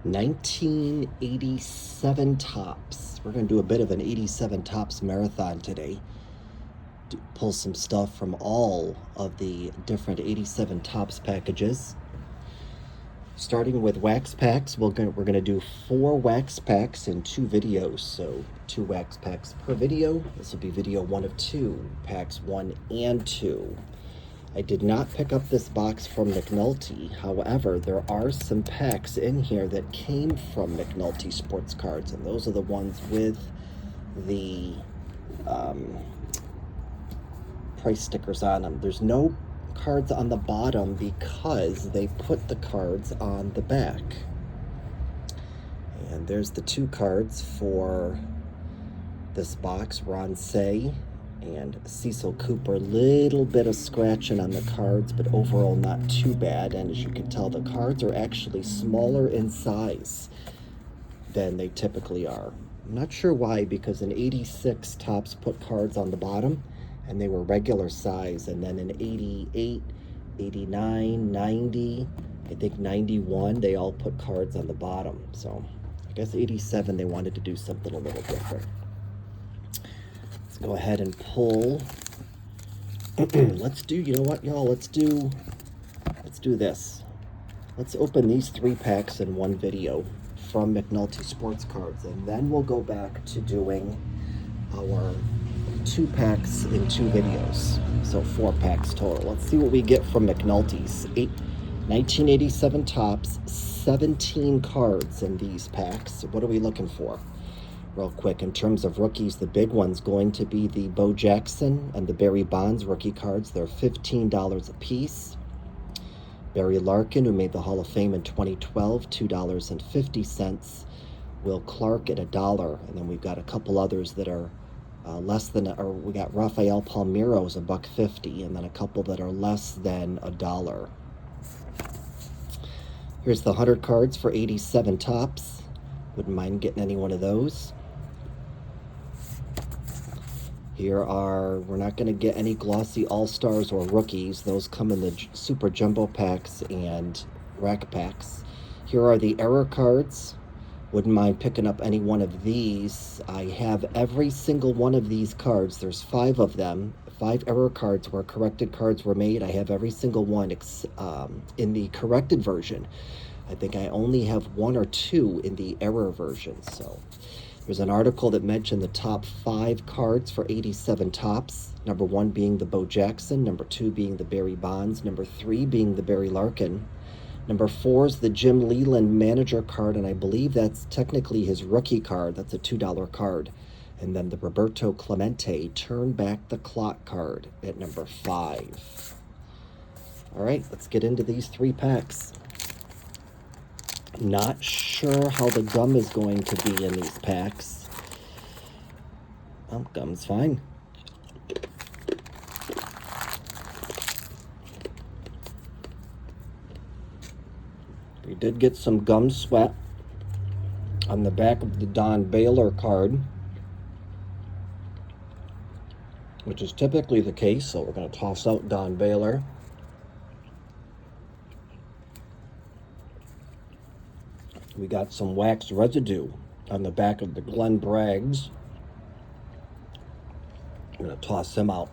1987 Topps. We're going to do a bit of an 87 Topps marathon today. Pull some stuff from all of the different 87 Topps packages. Starting with wax packs, we're going to do 4 wax packs in 2 videos. So 2 wax packs per video. This will be video 1 of 2, packs 1 and 2. I did not pick up this box from McNulty. However, there are some packs in here that came from McNulty Sports Cards, and those are the ones with the price stickers on them. There's no cards on the bottom because they put the cards on the back. And there's the 2 cards for this box, Ron Say and Cecil Cooper. Little bit of scratching on the cards, but overall not too bad. And as you can tell, the cards are actually smaller in size than they typically are. I'm not sure why, because in 86 Topps put cards on the bottom and they were regular size, and then in 88, 89, 90, I think 91, they all put cards on the bottom. So I guess 87 they wanted to do something a little different. Let's go ahead and pull. Let's do, you know what, y'all, let's do this. Let's open these 3 packs in one video from McNulty Sports Cards, and then we'll go back to doing our 2 packs in 2 videos. So 4 packs total. Let's see what we get from McNulty's. 1987 Topps, 17 cards in these packs. What are we looking for? Real quick, in terms of rookies, the big one's going to be the Bo Jackson and the Barry Bonds rookie cards. They're $15 a piece. Barry Larkin, who made the Hall of Fame in 2012, $2.50. Will Clark at $1. And then we've got a couple others that are less than, or we got Rafael Palmeiro's $1.50, and then a couple that are less than $1. Here's the 100 cards for 87 Topps. Wouldn't mind getting any one of those. Here are, we're not going to get any glossy all-stars or rookies. Those come in the super jumbo packs and rack packs. Here are the error cards. Wouldn't mind picking up any one of these. I have every single one of these cards. There's 5 of them. 5 error cards where corrected cards were made. I have every single one in the corrected version. I think I only have 1 or 2 in the error version. So there's an article that mentioned the top 5 cards for 87 Topps. Number 1 being the Bo Jackson. Number 2 being the Barry Bonds. Number 3 being the Barry Larkin. Number 4 is the Jim Leyland manager card, and I believe that's technically his rookie card. That's a $2 card. And then the Roberto Clemente Turn Back the Clock card at number 5. All right, let's get into these 3 packs. Not sure how the gum is going to be in these packs. Well, gum's fine. We did get some gum sweat on the back of the Don Baylor card, which is typically the case, so we're going to toss out Don Baylor. We got some wax residue on the back of the Glenn Braggs. I'm going to toss him out.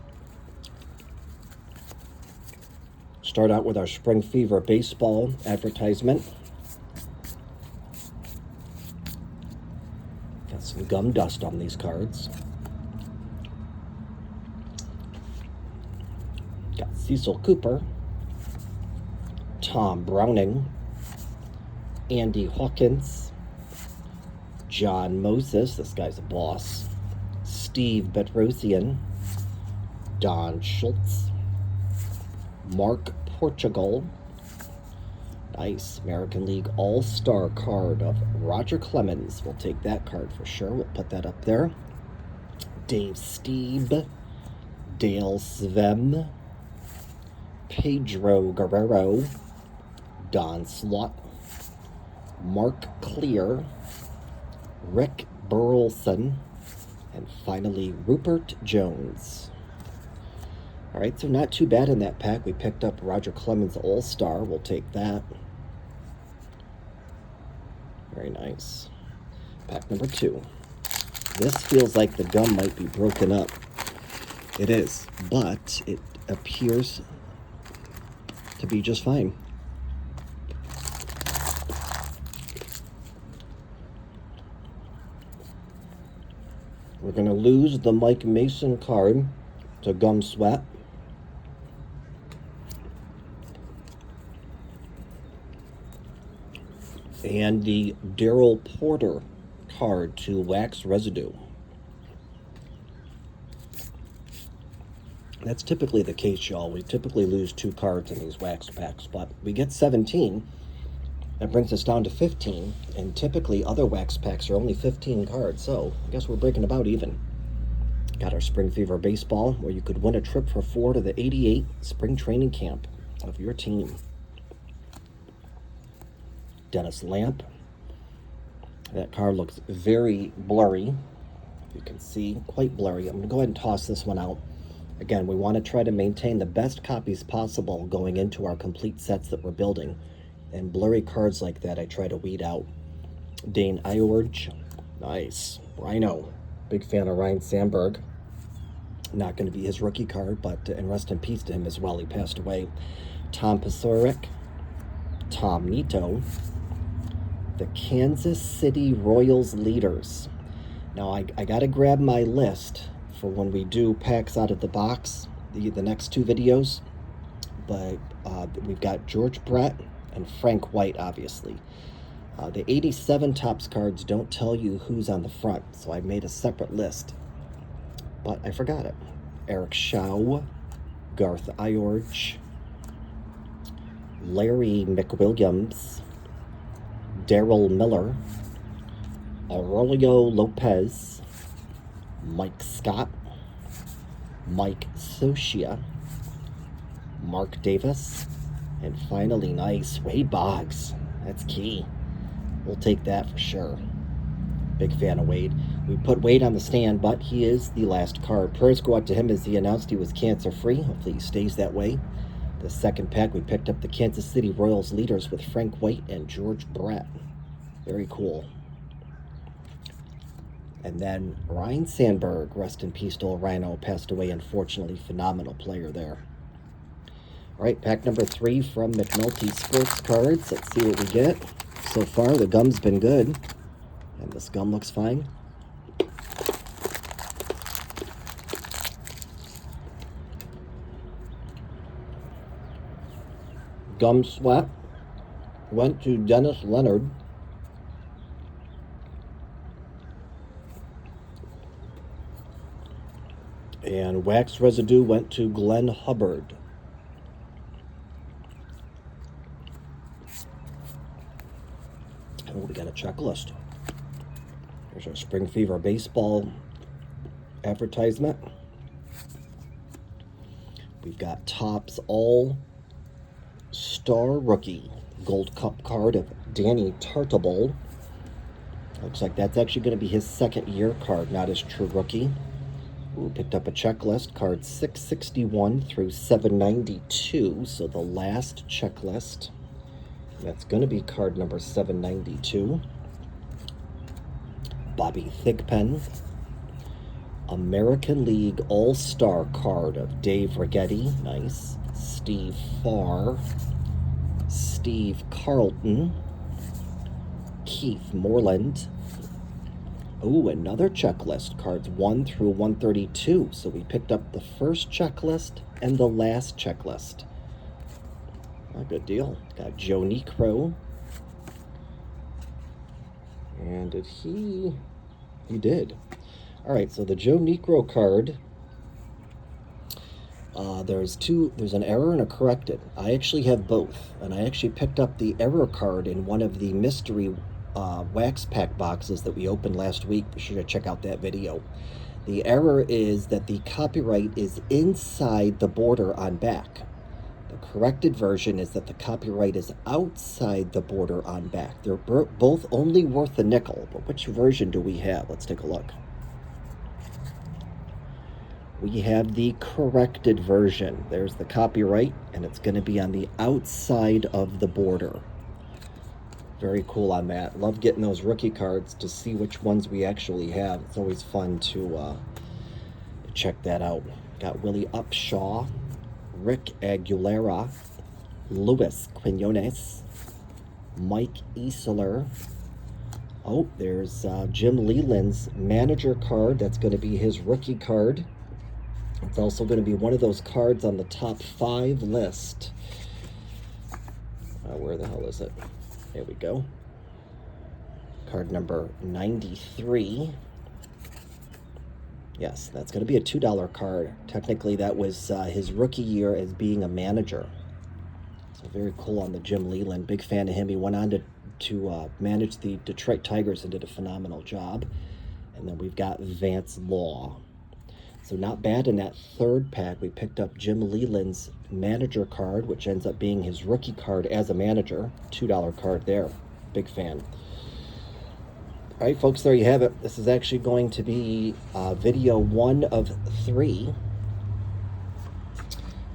Start out with our Spring Fever baseball advertisement. Got some gum dust on these cards. Got Cecil Cooper, Tom Browning, Andy Hawkins, John Moses, this guy's a boss, Steve Bedrosian, Don Schultz, Mark Portugal, nice American League All-Star card of Roger Clemens. We'll take that card for sure. We'll put that up there. Dave Stieb, Dale Svem, Pedro Guerrero, Don Slott, Mark Clear, Rick Burleson, and finally Rupert Jones. All right, so not too bad in that pack. We picked up Roger Clemens All-Star. We'll take that. Very nice. Pack number 2. This feels like the gum might be broken up. It is, but it appears to be just fine. We're going to lose the Mike Mason card to Gum Sweat. And the Daryl Porter card to Wax Residue. That's typically the case, y'all. We typically lose 2 cards in these wax packs, but we get 17. That brings us down to 15, and typically other wax packs are only 15 cards, so I guess we're breaking about even. Got our Spring Fever Baseball, where you could win a trip for 4 to the 88 spring training camp of your team. Dennis Lamp. That card looks very blurry. You can see, quite blurry. I'm going to go ahead and toss this one out. Again, we want to try to maintain the best copies possible going into our complete sets that we're building. And blurry cards like that, I try to weed out. Dane Iorg, nice. Rhino, big fan of Ryan Sandberg. Not going to be his rookie card, but and rest in peace to him as well. He passed away. Tom Paciorek, Tom Nito, the Kansas City Royals leaders. Now I got to grab my list for when we do packs out of the box, the next 2 videos. But we've got George Brett and Frank White, obviously. The 87 Topps cards don't tell you who's on the front, so I made a separate list. But I forgot it. Eric Shaw, Garth Iorg, Larry McWilliams, Daryl Miller, Aurelio Lopez, Mike Scott, Mike Socia, Mark Davis, and finally, nice, Wade Boggs. That's key. We'll take that for sure. Big fan of Wade. We put Wade on the stand, but he is the last card. Prayers go out to him as he announced he was cancer-free. Hopefully he stays that way. The second pack, we picked up the Kansas City Royals leaders with Frank White and George Brett. Very cool. And then Ryan Sandberg, rest in peace to old Rhino, passed away, unfortunately. Phenomenal player there. All right, pack number 3 from McNulty Sports Cards. Let's see what we get. So far, the gum's been good. And this gum looks fine. Gum Sweat went to Dennis Leonard. And Wax Residue went to Glenn Hubbard. Oh, we got a checklist. There's our Spring Fever Baseball advertisement. We've got Topps All-Star Rookie Gold Cup card of Danny Tartabull. Looks like that's actually going to be his second year card, not his true rookie. Ooh, picked up a checklist, cards 661 through 792, so the last checklist. That's going to be card number 792. Bobby Thigpen. American League All-Star card of Dave Righetti. Nice. Steve Farr. Steve Carlton. Keith Moreland. Oh, another checklist. Cards 1 through 132. So we picked up the first checklist and the last checklist. A good deal. Got Joe Niekro. And did he? He did. All right, so the Joe Niekro card, there's an error and a corrected. I actually have both, and I actually picked up the error card in one of the mystery wax pack boxes that we opened last week. Be sure to check out that video. The error is that the copyright is inside the border on back. The corrected version is that the copyright is outside the border on back. They're both only worth a nickel, but which version do we have? Let's take a look. We have the corrected version. There's the copyright, and it's going to be on the outside of the border. Very cool on that. Love getting those rookie cards to see which ones we actually have. It's always fun to check that out. Got Willie Upshaw, Rick Aguilera, Luis Quinones, Mike Easler. Oh, there's Jim Leland's manager card. That's going to be his rookie card. It's also going to be one of those cards on the top 5 list. Where the hell is it? There we go. Card number 93. Yes, that's going to be a $2 card. Technically, that was his rookie year as being a manager. So very cool on the Jim Leland. Big fan of him. He went on to manage the Detroit Tigers and did a phenomenal job. And then we've got Vance Law. So not bad in that third pack. We picked up Jim Leland's manager card, which ends up being his rookie card as a manager. $2 card there. Big fan. All right, folks, there you have it. This is actually going to be video 1 of 3.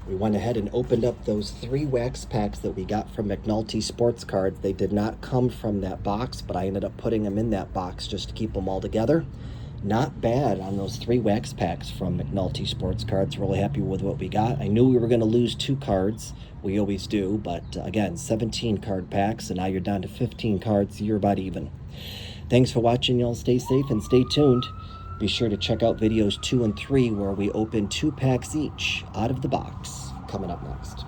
We went ahead and opened up those 3 wax packs that we got from McNulty Sports Cards. They did not come from that box, but I ended up putting them in that box just to keep them all together. Not bad on those 3 wax packs from McNulty Sports Cards. Really happy with what we got. I knew we were going to lose 2 cards. We always do, but again, 17 card packs, and now you're down to 15 cards. You're about even. Thanks for watching, y'all. Stay safe and stay tuned. Be sure to check out videos 2 and 3 where we open 2 packs each out of the box. Coming up next.